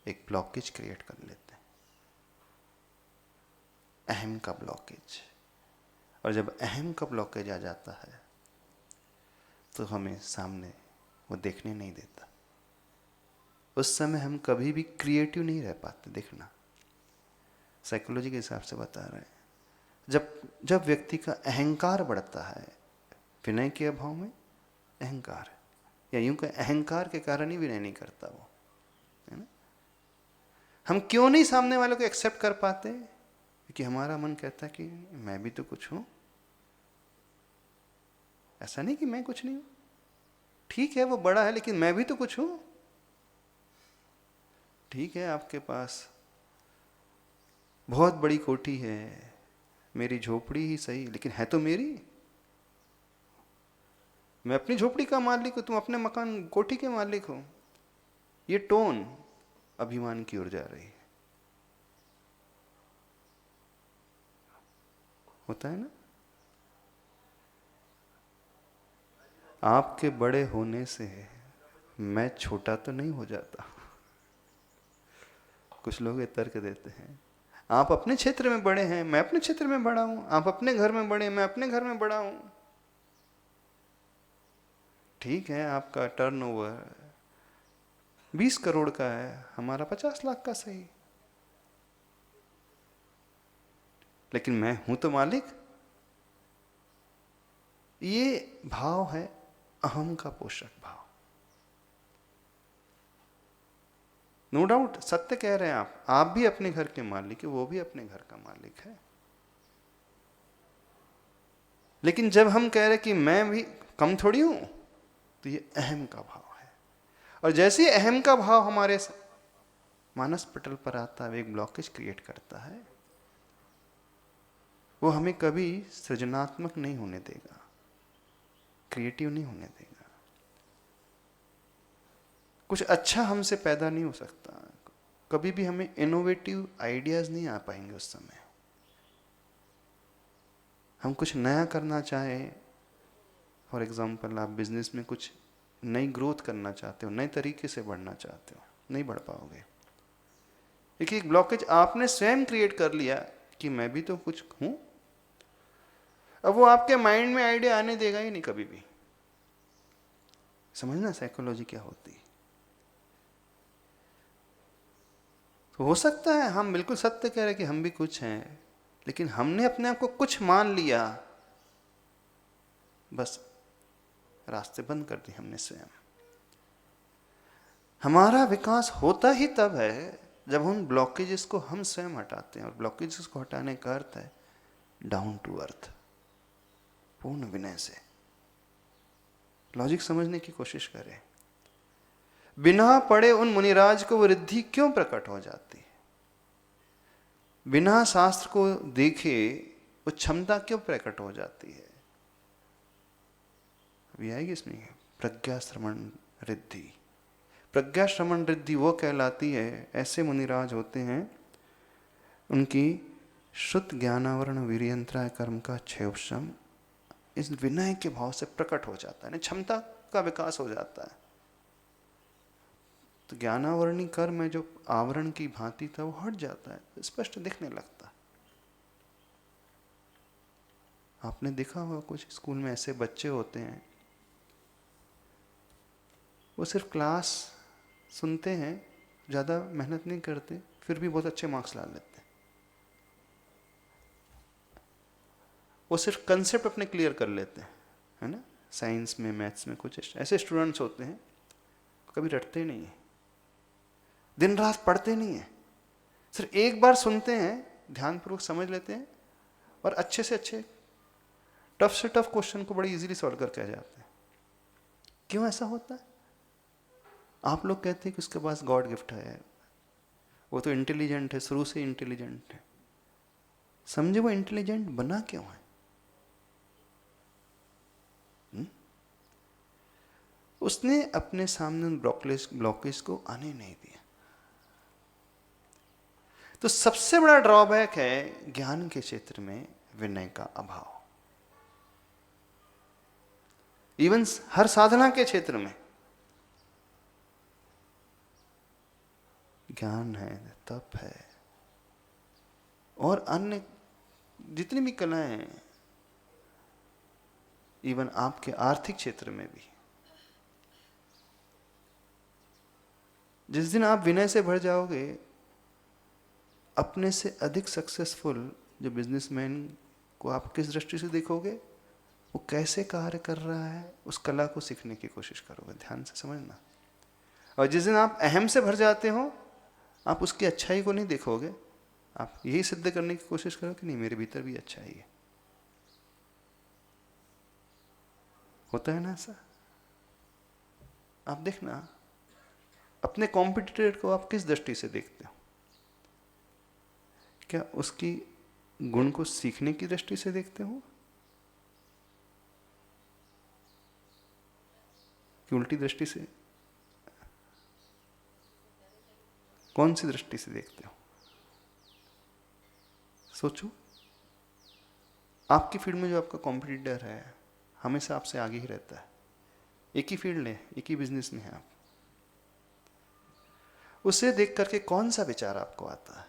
एक ब्लॉकेज क्रिएट कर लेते हैं, अहम का ब्लॉकेज। और जब अहम का ब्लॉकेज आ जाता है तो हमें सामने वो देखने नहीं देता। उस समय हम कभी भी क्रिएटिव नहीं रह पाते। देखना, साइकोलॉजी के हिसाब से बता रहे हैं, जब व्यक्ति का अहंकार बढ़ता है, विनय के अभाव में अहंकार, या यूं कहें अहंकार के कारण ही विनय नहीं करता वो, है ना। हम क्यों नहीं सामने वाले को एक्सेप्ट कर पाते? क्योंकि हमारा मन कहता है कि मैं भी तो कुछ हूं, ऐसा नहीं कि मैं कुछ नहीं हूं, ठीक है वो बड़ा है लेकिन मैं भी तो कुछ हूं। ठीक है आपके पास बहुत बड़ी कोठी है, मेरी झोपड़ी ही सही, लेकिन है तो मेरी। मैं अपनी झोपड़ी का मालिक हूं, तुम अपने मकान कोठी के मालिक हो। ये टोन अभिमान की ओर जा रही है, होता है ना। आपके बड़े होने से मैं छोटा तो नहीं हो जाता। कुछ लोग ये तर्क देते हैं, आप अपने क्षेत्र में बड़े हैं, मैं अपने क्षेत्र में बड़ा हूं, आप अपने घर में बड़े, मैं अपने घर में बड़ा हूं। ठीक है आपका टर्नओवर 20 करोड़ का है, हमारा 50 लाख का सही, लेकिन मैं हूं तो मालिक। ये भाव है अहम का पोषक भाव। नो डाउट सत्य कह रहे हैं आप भी अपने घर के मालिक है, वो भी अपने घर का मालिक है। लेकिन जब हम कह रहे कि मैं भी कम थोड़ी हूं, तो ये अहम का भाव है। और जैसे ही अहम का भाव हमारे मानस पटल पर आता है, एक ब्लॉकेज क्रिएट करता है, वो हमें कभी सृजनात्मक नहीं होने देगा, क्रिएटिव नहीं होने देगा, कुछ अच्छा हमसे पैदा नहीं हो सकता, कभी भी हमें इनोवेटिव आइडियाज नहीं आ पाएंगे उस समय। हम कुछ नया करना चाहें, फॉर एग्जाम्पल आप बिजनेस में कुछ नई ग्रोथ करना चाहते हो, नए तरीके से बढ़ना चाहते हो, नहीं बढ़ पाओगे, क्योंकि एक ब्लॉकेज आपने स्वयं क्रिएट कर लिया कि मैं भी तो कुछ हूं। अब वो आपके माइंड में आइडिया आने देगा ही नहीं कभी भी। समझना साइकोलॉजी क्या होती है। तो हो सकता है हम बिल्कुल सत्य कह रहे कि हम भी कुछ हैं, लेकिन हमने अपने आप को कुछ मान लिया, बस रास्ते बंद कर दिए हमने स्वयं। हमारा विकास होता ही तब है जब हम ब्लॉकेजेस को हम स्वयं हटाते हैं, और ब्लॉकेजेस को हटाने का अर्थ है डाउन टू अर्थ, पूर्ण विनय से। लॉजिक समझने की कोशिश करें। बिना पढ़े उन मुनिराज को वो रिद्धि क्यों प्रकट हो जाती है? बिना शास्त्र को देखे वो क्षमता क्यों प्रकट हो जाती है? अभी आएगी इसमें प्रज्ञा श्रवण रिद्धि। प्रज्ञा श्रवण रिद्धि वो कहलाती है, ऐसे मुनिराज होते हैं उनकी शुद्ध ज्ञानावरण वीर्यंत्राय कर्म का क्षयोपशम इस विनय के भाव से प्रकट हो जाता है, क्षमता का विकास हो जाता है। तो ज्ञानावरणी कर्म में जो आवरण की भांति था वो हट जाता है, स्पष्ट दिखने लगता है। आपने देखा होगा कुछ स्कूल में ऐसे बच्चे होते हैं, वो सिर्फ क्लास सुनते हैं, ज़्यादा मेहनत नहीं करते, फिर भी बहुत अच्छे मार्क्स ला लेते हैं। वो सिर्फ कंसेप्ट अपने क्लियर कर लेते हैं, है ना। साइंस में, मैथ्स में कुछ ऐसे स्टूडेंट्स होते हैं कभी रटते नहीं है, दिन रात पढ़ते नहीं है, सिर्फ एक बार सुनते हैं, ध्यानपूर्वक समझ लेते हैं और अच्छे से अच्छे टफ से टफ क्वेश्चन को बड़ी इजीली सॉल्व करके आ जाते हैं। क्यों ऐसा होता है? आप लोग कहते हैं कि उसके पास गॉड गिफ्ट है, वो तो इंटेलिजेंट है, शुरू से इंटेलिजेंट है। समझे वो इंटेलिजेंट बना क्यों है? उसने अपने सामने ब्लॉकेज को आने नहीं दिया। तो सबसे बड़ा ड्रॉबैक है ज्ञान के क्षेत्र में विनय का अभाव। इवन हर साधना के क्षेत्र में ज्ञान है, तप है, और अन्य जितनी भी कलाएं हैं, इवन आपके आर्थिक क्षेत्र में भी, जिस दिन आप विनय से भर जाओगे, अपने से अधिक सक्सेसफुल जो बिजनेसमैन को आप किस दृष्टि से देखोगे, वो कैसे कार्य कर रहा है, उस कला को सीखने की कोशिश करोगे। ध्यान से समझना। और जिस दिन आप अहम से भर जाते हो, आप उसकी अच्छाई को नहीं देखोगे, आप यही सिद्ध करने की कोशिश करो कि नहीं, मेरे भीतर भी अच्छाई है। होता है ना ऐसा? आप देखना, अपने कॉम्पिटिटर को आप किस दृष्टि से देखते हो? क्या उसकी गुण को सीखने की दृष्टि से देखते हो कि उल्टी दृष्टि से? कौन सी दृष्टि से देखते हो? सोचो। आपकी फील्ड में जो आपका कॉम्पिटिटर है, हमेशा आपसे आगे ही रहता है, एक ही फील्ड है, एक ही बिजनेस में है आप, उसे देख करके कौन सा विचार आपको आता है?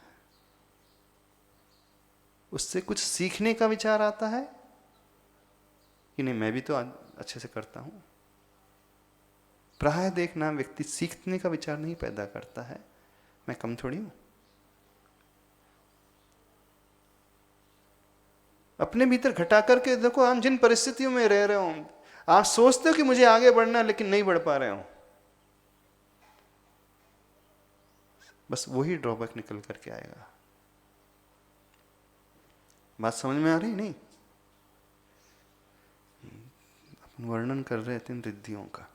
उससे कुछ सीखने का विचार आता है कि नहीं, मैं भी तो अच्छे से करता हूं? प्राय देखना, व्यक्ति सीखने का विचार नहीं पैदा करता है, मैं कम थोड़ी हूं। अपने भीतर घटा करके देखो, हम जिन परिस्थितियों में रह रहे हो, आप सोचते हो कि मुझे आगे बढ़ना, लेकिन नहीं बढ़ पा रहे हो, बस वही ड्रॉबैक निकल करके आएगा। बात समझ में आ रही? नहीं, अपन वर्णन कर रहे थे इन रिद्धियों का।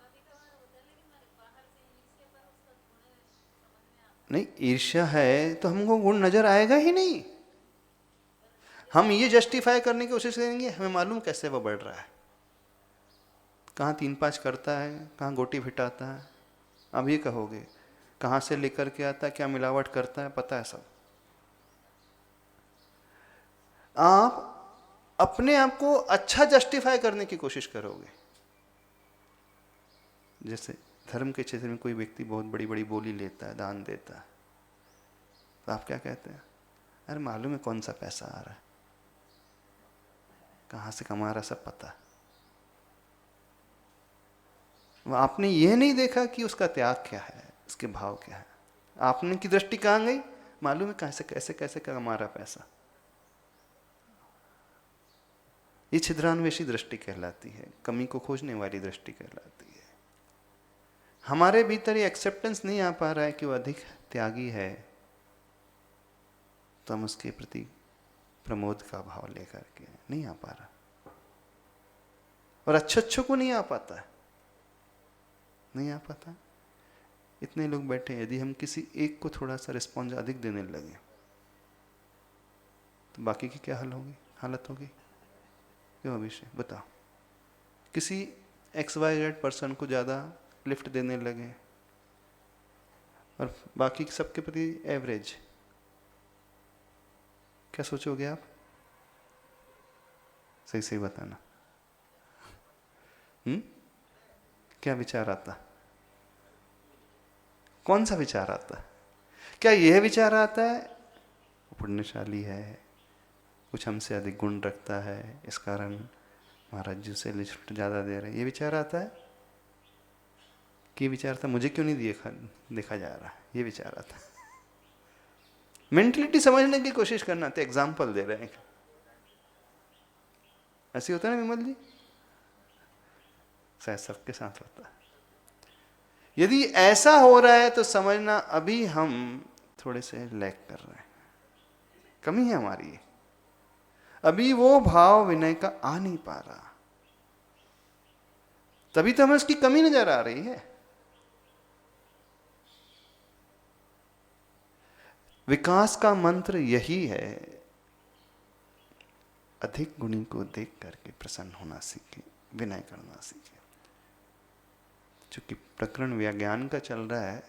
नहीं, ईर्ष्या है तो हमको गुण नजर आएगा ही नहीं। हम ये जस्टिफाई करने की कोशिश करेंगे, हमें मालूम कैसे वो बढ़ रहा है, कहाँ 3-5 करता है, कहाँ गोटी भिटाता है। अब ये कहोगे कहाँ से लेकर के आता है, क्या मिलावट करता है, पता है सब। आप अपने आप को अच्छा जस्टिफाई करने की कोशिश करोगे। जैसे धर्म के क्षेत्र में कोई व्यक्ति बहुत बड़ी बड़ी बोली लेता है, दान देता है, तो आप क्या कहते हैं? अरे मालूम है कौन सा पैसा आ रहा है, कहाँ से कमा रहा, सब पता है। आपने ये नहीं देखा कि उसका त्याग क्या है, उसके भाव क्या है। आपने की दृष्टि कहाँ गई? मालूम है कैसे कैसे कैसे कमा रहा पैसा। ये छिद्रान्वेषी दृष्टि कहलाती है, कमी को खोजने वाली दृष्टि कहलाती है। हमारे भीतर ये एक्सेप्टेंस नहीं आ पा रहा है कि वो अधिक त्यागी है, तो हम उसके प्रति प्रमोद का भाव लेकर के नहीं आ पा रहा, और अच्छों को नहीं आ पाता है, नहीं आ पाता। इतने लोग बैठे, यदि हम किसी एक को थोड़ा सा रिस्पॉन्स अधिक देने लगे, तो बाकी की क्या हालत होगी? क्यों अभिषेक, बताओ। किसी XYZ पर्सन को ज़्यादा लिफ्ट देने लगे और बाकी सबके प्रति एवरेज, क्या सोचोगे आप? सही सही बताना। क्या विचार आता? कौन सा विचार आता? क्या यह विचार आता है वो पुण्यशाली है, कुछ हमसे अधिक गुण रखता है, इस कारण महाराज जी से लिफ्ट ज़्यादा दे रहे हैं, ये विचार आता है? कि विचार था मुझे क्यों नहीं देखा जा रहा है, ये विचार आता है। मेंटलिटी समझने की कोशिश करना, तो एग्जाम्पल दे रहे हैं। ऐसे होता है ना विमल जी? शायद सबके साथ होता है। यदि ऐसा हो रहा है तो समझना अभी हम थोड़े से लैग कर रहे हैं, कमी है हमारी, अभी वो भाव विनय का आ नहीं पा रहा, तभी तो हमें उसकी कमी नजर आ रही है। विकास का मंत्र यही है, अधिक गुणी को देख करके प्रसन्न होना सीखे, विनय करना सीखे। चूंकि प्रकरण व्याज्ञान का चल रहा है,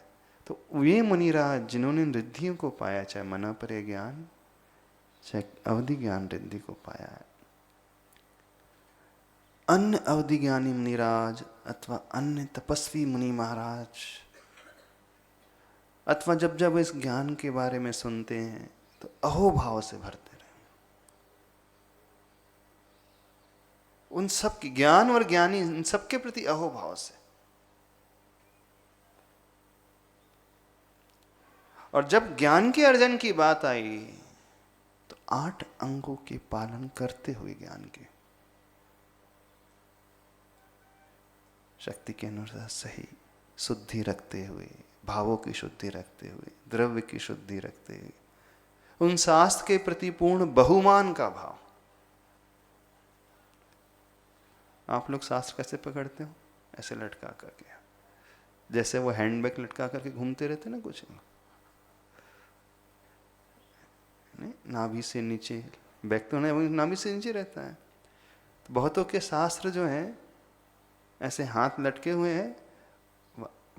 तो वे मुनिराज जिन्होंने रिद्धियों को पाया, चाहे मना परे ज्ञान चाहे अवधि ज्ञान रिद्धि को पाया है, अन्य अवधि ज्ञानी मुनिराज अथवा अन्य तपस्वी मुनि महाराज, अथवा जब जब इस ज्ञान के बारे में सुनते हैं तो अहोभाव से भरते रहे। उन सब की ज्ञान और ज्ञानी, उन सबके प्रति अहोभाव से। और जब ज्ञान के अर्जन की बात आई तो 8 अंगों के पालन करते हुए ज्ञान के, शक्ति के अनुसार सही शुद्धि रखते हुए, भावों की शुद्धि रखते हुए, द्रव्य की शुद्धि रखते हुए, उन शास्त्र के प्रति पूर्ण बहुमान का भाव। आप लोग शास्त्र कैसे पकड़ते हो? ऐसे लटका करके, जैसे वो हैंडबैग लटका करके घूमते रहते ना कुछ नहीं, नाभि से नीचे, बैग तो नहीं, नाभि से नीचे रहता है। तो बहुतों के शास्त्र जो हैं ऐसे हाथ लटके हुए हैं,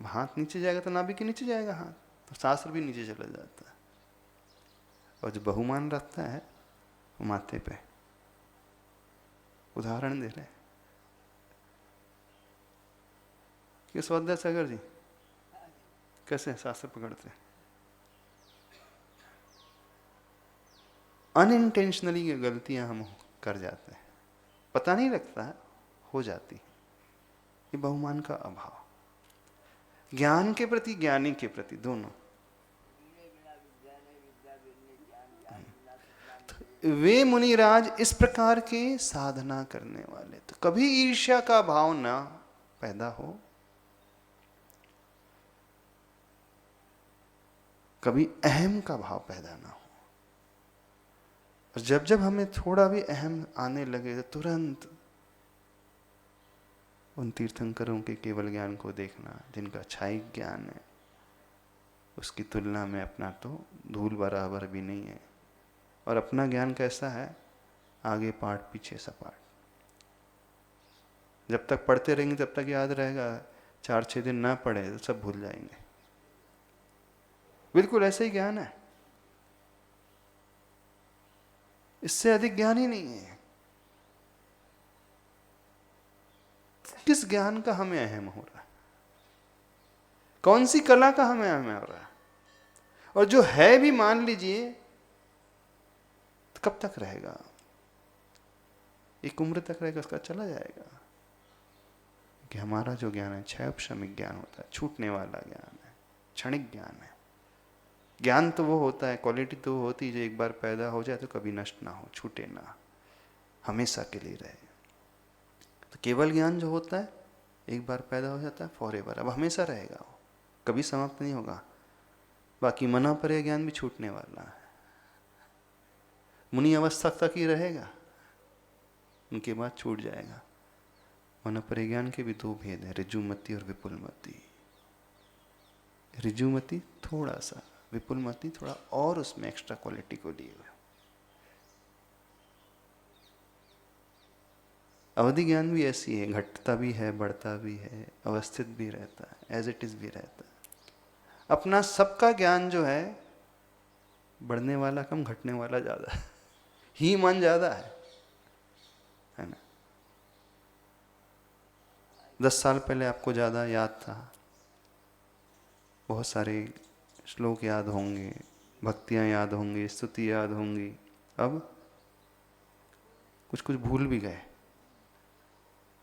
हाथ नीचे जाएगा तो नाभि के नीचे जाएगा हाथ, तो शास्त्र भी नीचे चला जाता है। और जो बहुमान रखता है वो माथे पे, उदाहरण दे रहे हैं। किस स्वाध्याय सागर जी कैसे शास्त्र पकड़ते हैं? अनइंटेंशनली गलतियां हम कर जाते हैं, पता नहीं लगता है, हो जाती है। ये बहुमान का अभाव, ज्ञान के प्रति, ज्ञानी के प्रति, दोनों। तो वे मुनिराज इस प्रकार के साधना करने वाले, तो कभी ईर्ष्या का भाव ना पैदा हो, कभी अहम का भाव पैदा ना हो। और जब जब हमें थोड़ा भी अहम आने लगे तो तुरंत उन तीर्थंकरों के केवल ज्ञान को देखना जिनका क्षायिक ज्ञान है, उसकी तुलना में अपना तो धूल बराबर भी नहीं है। और अपना ज्ञान कैसा है? आगे पाठ पीछे सपाट। जब तक पढ़ते रहेंगे तब तक याद रहेगा, 4-6 दिन ना पढ़े तो सब भूल जाएंगे। बिल्कुल ऐसे ही ज्ञान है, इससे अधिक ज्ञान ही नहीं है। किस ज्ञान का हमें अहम हो रहा है? कौन सी कला का हमें अहम हो रहा है? और जो है भी मान लीजिए तो कब तक रहेगा? एक उम्र तक रहेगा, उसका चला जाएगा। कि हमारा जो ज्ञान है क्षयक्षमिक ज्ञान होता है, छूटने वाला ज्ञान है, क्षणिक ज्ञान है। ज्ञान तो वो होता है, क्वालिटी तो वो होती है जो एक बार पैदा हो जाए तो कभी नष्ट ना हो, छूटे ना, हमेशा के लिए रहे। तो केवल ज्ञान जो होता है एक बार पैदा हो जाता है फॉरएवर, अब हमेशा रहेगा, वो कभी समाप्त नहीं होगा। बाकी मना परे ज्ञान भी छूटने वाला है, मुनि अवस्था तक ही रहेगा, उनके बाद छूट जाएगा। मना परे ज्ञान के भी 2 भेद है, ऋजुमति और विपुलमति। ऋजुमति थोड़ा सा, विपुलमति थोड़ा और उसमें एक्स्ट्रा क्वालिटी को लिए हुए। अवधि ज्ञान भी ऐसी है, घटता भी है, बढ़ता भी है, अवस्थित भी रहता है, एज इट इज भी रहता है। अपना सबका ज्ञान जो है बढ़ने वाला कम, घटने वाला ज्यादा है, ही मन ज्यादा है ना। 10 साल पहले आपको ज्यादा याद था, बहुत सारे श्लोक याद होंगे, भक्तियां याद होंगी, स्तुति याद होंगी। अब कुछ कुछ भूल भी गए,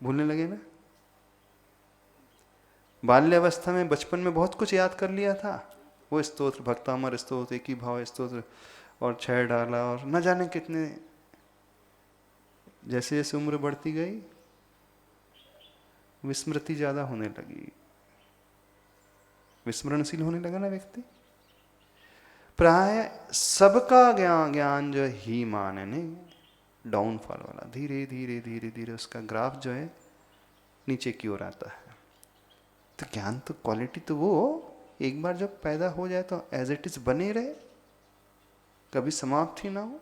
भूलने लगे ना। बाल्यावस्था में, बचपन में बहुत कुछ याद कर लिया था, वो स्तोत्र, भक्तामर स्तोत्र, एक ही भाव स्तोत्र, और 6 डाला, और न जाने कितने। जैसे जैसे उम्र बढ़ती गई विस्मृति ज्यादा होने लगी, विस्मरणशील होने लगा ना व्यक्ति। प्राय सबका ज्ञान जो ही मान है नहीं, डाउनफॉल वाला, धीरे धीरे धीरे धीरे उसका ग्राफ जो है नीचे की ओर आता है। तो ज्ञान तो क्वालिटी तो वो एक बार जब पैदा हो जाए तो एज इट इज बने रहे, कभी समाप्त ही ना हो,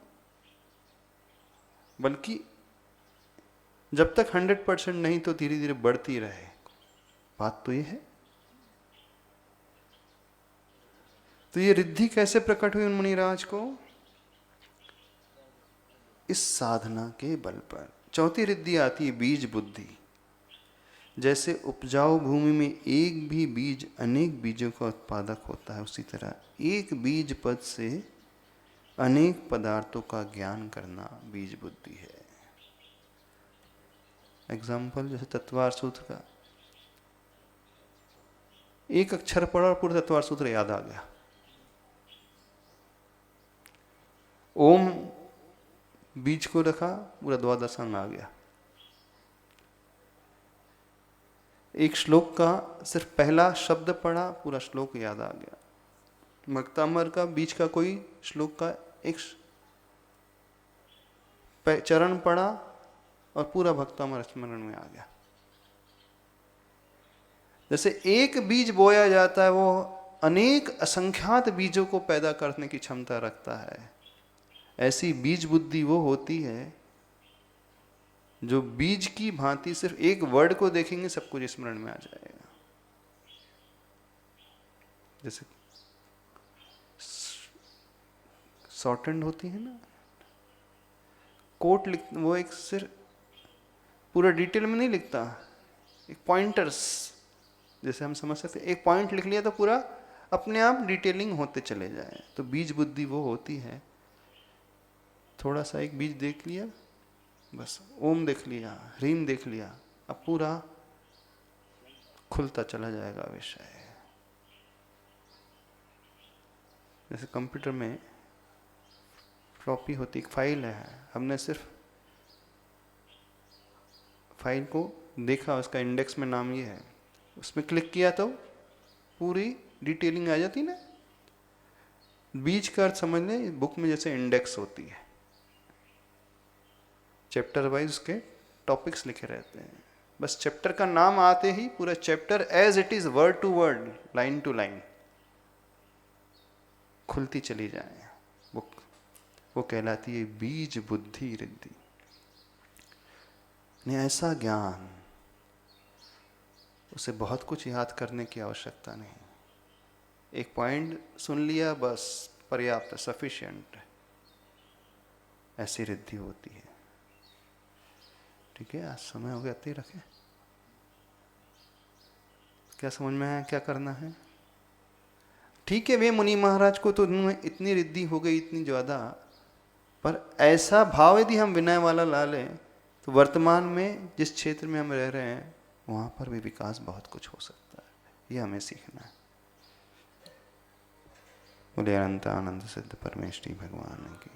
बल्कि जब तक 100% नहीं तो धीरे धीरे बढ़ती रहे। बात तो ये है। तो ये रिद्धि कैसे प्रकट हुई उन मुनिराज को? इस साधना के बल पर। चौथी रिद्धि आती है बीज बुद्धि। जैसे उपजाऊ भूमि में एक भी बीज अनेक बीजों का उत्पादक होता है, उसी तरह एक बीज पद से अनेक पदार्थों का ज्ञान करना बीज बुद्धि है। एग्जाम्पल जैसे तत्वार सूत्र का, एक अक्षर पढ़ा और पूरा तत्वार सूत्र याद आ गया। ओम बीज को रखा, पूरा द्वादश अंग आ गया। एक श्लोक का सिर्फ पहला शब्द पढ़ा, पूरा श्लोक याद आ गया। भक्तामर का बीच का कोई श्लोक का एक चरण पढ़ा और पूरा भक्तामर स्मरण में आ गया। जैसे एक बीज बोया जाता है, वो अनेक असंख्यात बीजों को पैदा करने की क्षमता रखता है। ऐसी बीज बुद्धि वो होती है जो बीज की भांति सिर्फ एक वर्ड को देखेंगे सब कुछ स्मरण में आ जाएगा। जैसे शॉर्ट हैंड होती है ना, कोट लिख, वो एक सिर्फ पूरा डिटेल में नहीं लिखता, एक पॉइंटर्स जैसे हम समझ सकते, एक पॉइंट लिख लिया तो पूरा अपने आप डिटेलिंग होते चले जाए। तो बीज बुद्धि वो होती है, थोड़ा सा एक बीज देख लिया, बस ओम देख लिया, ह्रीम देख लिया, अब पूरा खुलता चला जाएगा विषय। जैसे कंप्यूटर में फ्लॉपी होती, एक फाइल है, हमने सिर्फ फाइल को देखा, उसका इंडेक्स में नाम ये है, उसमें क्लिक किया तो पूरी डिटेलिंग आ जाती ना। बीज का अर्थ समझ लें, बुक में जैसे इंडेक्स होती है, चैप्टर वाइज उसके टॉपिक्स लिखे रहते हैं, बस चैप्टर का नाम आते ही पूरा chapter as it is, word to word, line to line खुलती चली जाए बुक। वो कहलाती है बीज बुद्धि रिद्धि। ऐसा ज्ञान, उसे बहुत कुछ याद करने की आवश्यकता नहीं, एक पॉइंट सुन लिया बस पर्याप्त, सफिशिएंट, ऐसी रिद्धि होती है। ठीक है, आज समय हो गया, इतने ही रखें। क्या समझ में आया क्या करना है? ठीक है, वे मुनि महाराज को तो इतनी रिद्धि हो गई, इतनी ज्यादा, पर ऐसा भाव यदि हम विनय वाला ला लें तो वर्तमान में जिस क्षेत्र में हम रह रहे हैं वहां पर भी विकास बहुत कुछ हो सकता है। ये हमें सीखना है। बोले अनंत आनंद सिद्ध परमेश्वरी भगवान की।